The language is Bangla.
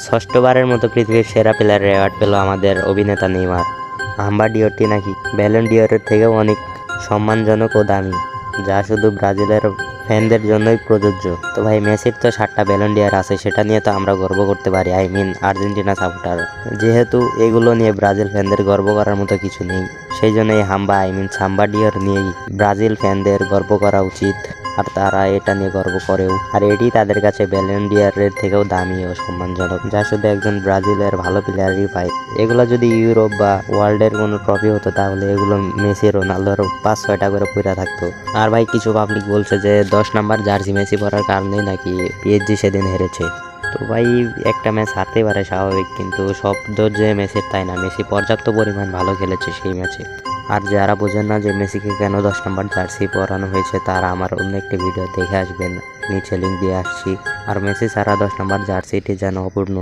ষষ্ঠবারের মতো পৃথিবীর সেরা প্লেয়ারের অ্যাওয়ার্ড পেল আমাদের অভিনেতা নেইমার। হাম্বা ডিওরটি নাকি ব্যালন ডিওরের থেকেও অনেক সম্মানজনক ও দামি, যা শুধু ব্রাজিলের ফ্যানদের জন্যই প্রযোজ্য। তো ভাই, মেসির তো 7টা ব্যালন ডিওর আছে, সেটা নিয়ে তো আমরা গর্ব করতে পারি, আই মিন আর্জেন্টিনা সাপোর্টার। যেহেতু এগুলো নিয়ে ব্রাজিল ফ্যানদের গর্ব করার মতো কিছু নেই, সেই জন্য এই হাম্বা আই মিন সাম্বা ডিওর নিয়েই ব্রাজিল ফ্যানদের গর্ব করা উচিত। আর তারা এটা নিয়ে গর্ব করেও, আর এটি তাদের কাছে ব্যালন ডিওরের থেকেও দামি ও সম্মানজনক, যা শুধু একজন ব্রাজিলের ভালো প্লেয়ারই পায়। এগুলো যদি ইউরোপ বা ওয়ার্ল্ডের কোনো ট্রফি হতো, তাহলে এগুলো মেসি রোনালদোর 5-6টা করে পুরা থাকতো। আর ভাই, কিছু পাবলিক বলছে যে 10 নাম্বার জার্সি মেসি পরার কারণেই নাকি পিএসজি সেদিন হেরেছে। তো ভাই, একটা ম্যাচ হারতেই পারে, স্বাভাবিক, কিন্তু সব দোষ যে মেসির তাই না। মেসি পর্যাপ্ত পরিমাণ ভালো খেলেছে সেই ম্যাচে। আর যারা বোঝেন না যে মেসিকে কেন 10 নাম্বার জার্সি পরানো হয়েছে, তারা আমার অন্য একটি ভিডিও দেখে আসবেন, নিচে লিঙ্ক দিয়ে আসছি। আর মেসি ছাড়া 10 নাম্বার জার্সিটি যেন অপূর্ণ।